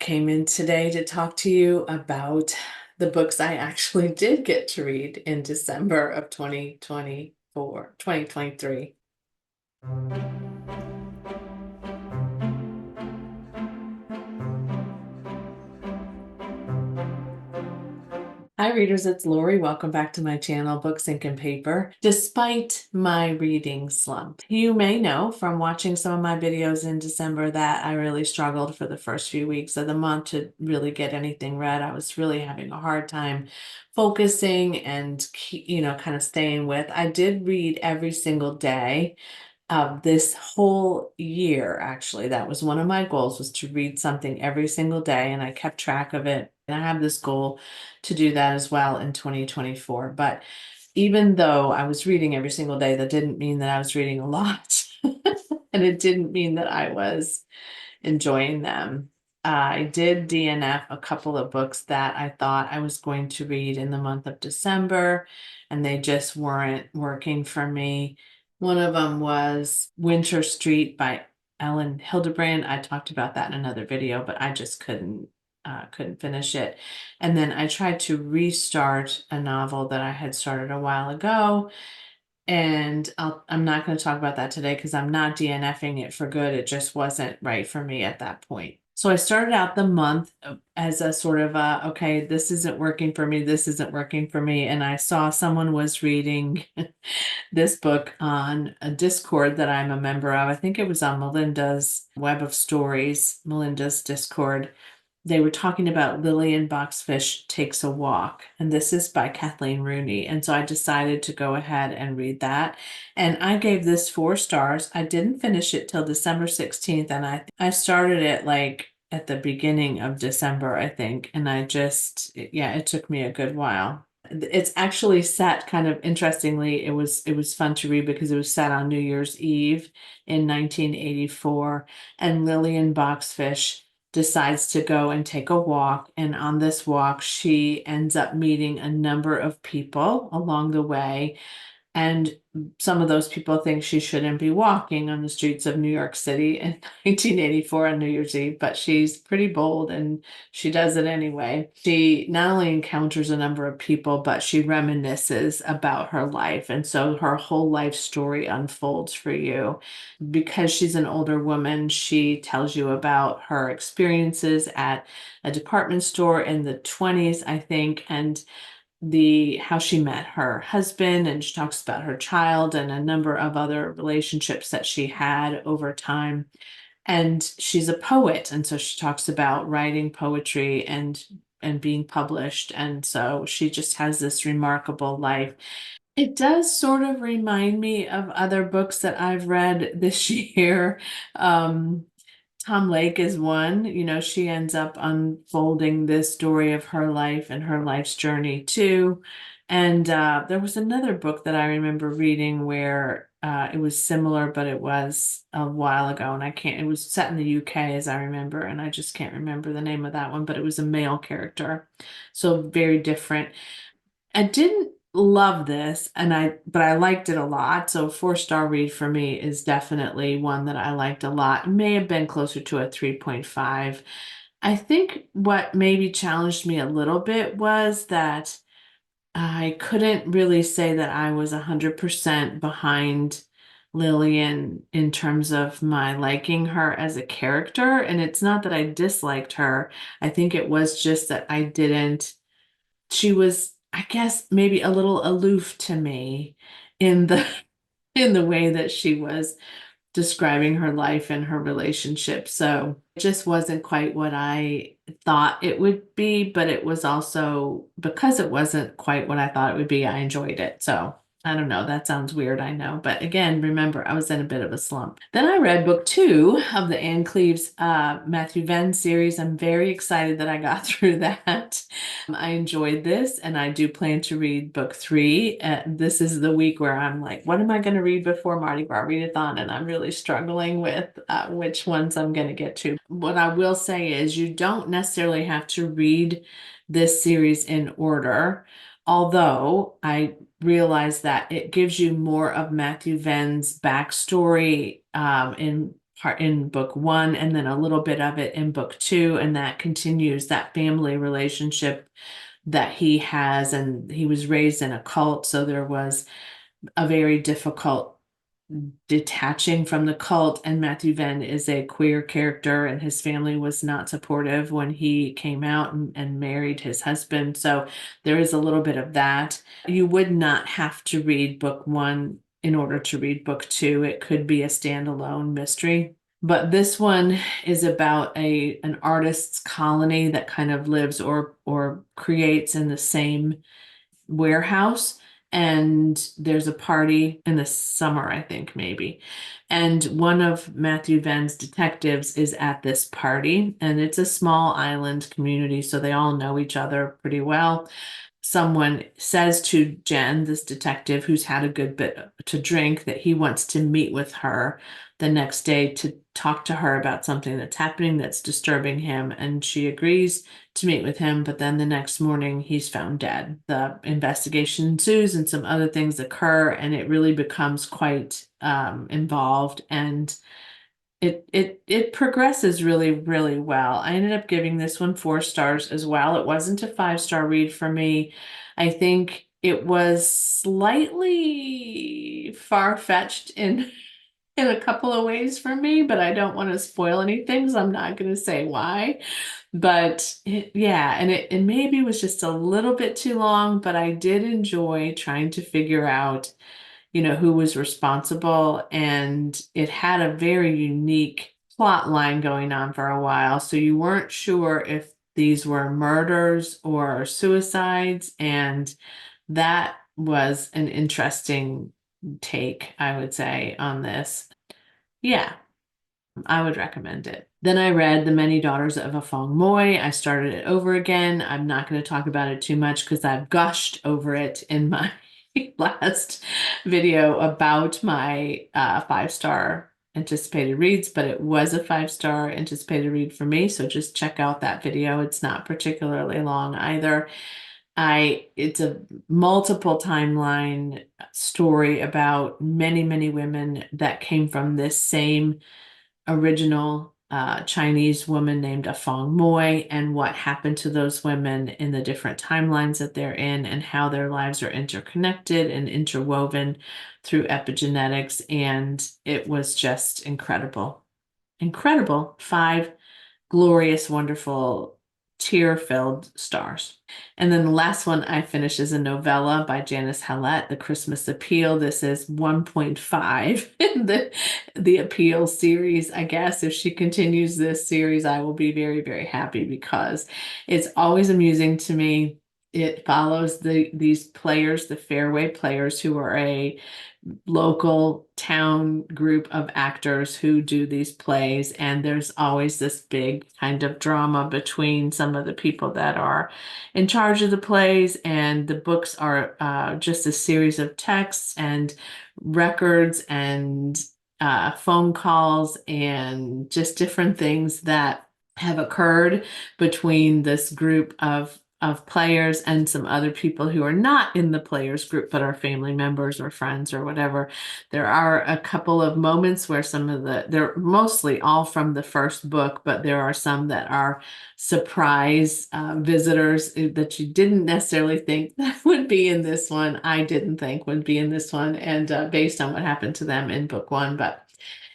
came in today to talk to you about the books I actually did get to read in December of 2023. Hi readers, it's Lori. Welcome back to my channel, Books, Ink, and Paper. Despite my reading slump, you may know from watching some of my videos in December that I really struggled for the first few weeks of the month to really get anything read. I was really having a hard time focusing and, kind of staying with. I did read every single day this whole year. Actually, that was one of my goals, was to read something every single day, and I kept track of it. And I have this goal to do that as well in 2024. But even though I was reading every single day, that didn't mean that I was reading a lot. And it didn't mean that I was enjoying them. I did DNF a couple of books that I thought I was going to read in the month of December, and they just weren't working for me. One of them was Winter Street by Ellen Hildebrand. I talked about that in another video, but I just couldn't finish it. And then I tried to restart a novel that I had started a while ago, and I'm not going to talk about that today because I'm not DNFing it for good. It just wasn't right for me at that point. So I started out the month as a sort of okay, this isn't working for me. This isn't working for me. And I saw someone was reading this book on a Discord that I'm a member of. I think it was on Melinda's Web of Stories, Melinda's Discord. They were talking about Lillian Boxfish Takes a Walk, and this is by Kathleen Rooney. And so I decided to go ahead and read that. And I gave this 4 stars. I didn't finish it till December 16th, and I started it like at the beginning of December, I think. And yeah, it took me a good while. It's actually set kind of interestingly. It was fun to read because it was set on New Year's Eve in 1984, and Lillian Boxfish decides to go and take a walk. And on this walk, she ends up meeting a number of people along the way. And some of those people think she shouldn't be walking on the streets of New York City in 1984 on New Year's Eve, but she's pretty bold and she does it anyway. She not only encounters a number of people, but she reminisces about her life. And so her whole life story unfolds for you. Because she's an older woman, she tells you about her experiences at a department store in the 20s, I think, and the how she met her husband, and she talks about her child and a number of other relationships that she had over time. And she's a poet, and so she talks about writing poetry and being published, and so she just has this remarkable life. It does sort of remind me of other books that I've read this year. um Tom Lake is one. She ends up unfolding this story of her life and her life's journey too. And there was another book that I remember reading where it was similar, but it was a while ago, and it was set in the UK as I remember, and I just can't remember the name of that one, but it was a male character. So very different. I didn't love this, but I liked it a lot. So 4 star read for me is definitely one that I liked a lot. It may have been closer to a 3.5. I think what maybe challenged me a little bit was that I couldn't really say that I was 100% behind Lillian in terms of my liking her as a character. And it's not that I disliked her. I think it was just that I didn't she was, I guess, maybe a little aloof to me in the in the way that she was describing her life and her relationship. So it just wasn't quite what I thought it would be, but it was also because it wasn't quite what I thought it would be, I enjoyed it. So I don't know. That sounds weird, I know. But again, remember, I was in a bit of a slump. Then I read book 2 of the Anne Cleeves Matthew Venn series. I'm very excited that I got through that. I enjoyed this, and I do plan to read book 3. This is the week where I'm like, what am I going to read before Mardi Gras Readathon? And I'm really struggling with which ones I'm going to get to. What I will say is you don't necessarily have to read this series in order, although I realize that it gives you more of Matthew Venn's backstory in part in book one, and then a little bit of it in book two, and that continues that family relationship that he has. And he was raised in a cult, so there was a very difficult detaching from the cult. And Matthew Venn is a queer character, and his family was not supportive when he came out and married his husband. So there is a little bit of that. You would not have to read book one in order to read book two. It could be a standalone mystery. But this one is about an artist's colony that kind of lives or creates in the same warehouse. And there's a party in the summer, I think, maybe. And one of Matthew Venn's detectives is at this party, and it's a small island community, so they all know each other pretty well. Someone says to Jen, this detective who's had a good bit to drink, that he wants to meet with her the next day to talk to her about something that's happening that's disturbing him. And she agrees to meet with him, but then the next morning he's found dead. The investigation ensues and some other things occur, and it really becomes quite involved, and it progresses really, really well. I ended up giving this one 4 stars as well. It wasn't a 5-star read for me. I think it was slightly far-fetched in a couple of ways for me, but I don't want to spoil anything, so I'm not going to say why. But yeah, and it maybe was just a little bit too long, but I did enjoy trying to figure out, who was responsible. And it had a very unique plot line going on for a while. So you weren't sure if these were murders or suicides. And that was an interesting take, I would say, on this. Yeah, I would recommend it. Then I read The Many Daughters of a Fong Moy. I started it over again. I'm not going to talk about it too much because I've gushed over it in my last video about my 5-star anticipated reads, but it was a 5-star anticipated read for me. So just check out that video. It's not particularly long either. It's a multiple timeline story about many, many women that came from this same original Chinese woman named a Fong Moy, and what happened to those women in the different timelines that they're in, and how their lives are interconnected and interwoven through epigenetics. And it was just incredible. Incredible. 5 glorious, wonderful, tear-filled stars. And then the last one I finished is a novella by Janice Hallett, The Christmas Appeal. This is 1.5 in the Appeal series. I guess if she continues this series, I will be very, very happy, because it's always amusing to me. It follows these players, the Fairway players, who are a local town group of actors who do these plays, and there's always this big kind of drama between some of the people that are in charge of the plays. And the books are just a series of texts and records and phone calls and just different things that have occurred between this group of players and some other people who are not in the players group but are family members or friends or whatever. There are a couple of moments where they're mostly all from the first book, but there are some that are surprise visitors that you didn't necessarily think that would be in this one. I didn't think would be in this one, and based on what happened to them in book one. But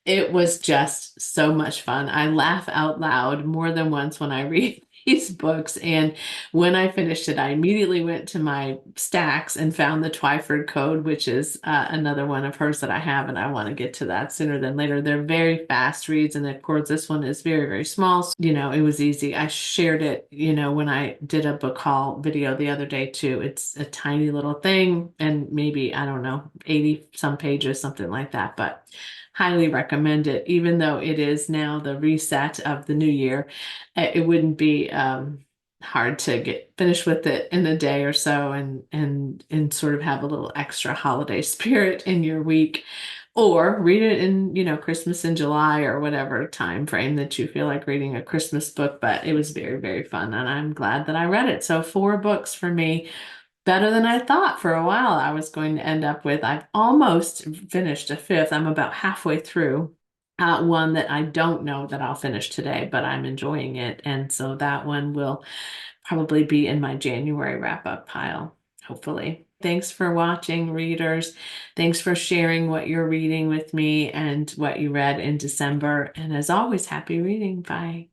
it was just so much fun. I laugh out loud more than once when I read these books. And when I finished it, I immediately went to my stacks and found the Twyford Code, which is another one of hers that I have, and I want to get to that sooner than later. They're very fast reads, and of course, this one is very, very small. So, it was easy. I shared it, when I did a book haul video the other day too. It's a tiny little thing, and maybe, I don't know, 80 some pages, something like that, but highly recommend it. Even though it is now the reset of the new year, it wouldn't be hard to get finished with it in a day or so, and sort of have a little extra holiday spirit in your week, or read it in Christmas in July or whatever time frame that you feel like reading a Christmas book. But it was very, very fun, and I'm glad that I read it. So 4 books for me. Better than I thought for a while I was going to end up with. I've almost finished a 5th. I'm about halfway through. one that I don't know that I'll finish today, but I'm enjoying it. And so that one will probably be in my January wrap up pile, hopefully. Thanks for watching, readers. Thanks for sharing what you're reading with me and what you read in December. And as always, happy reading. Bye.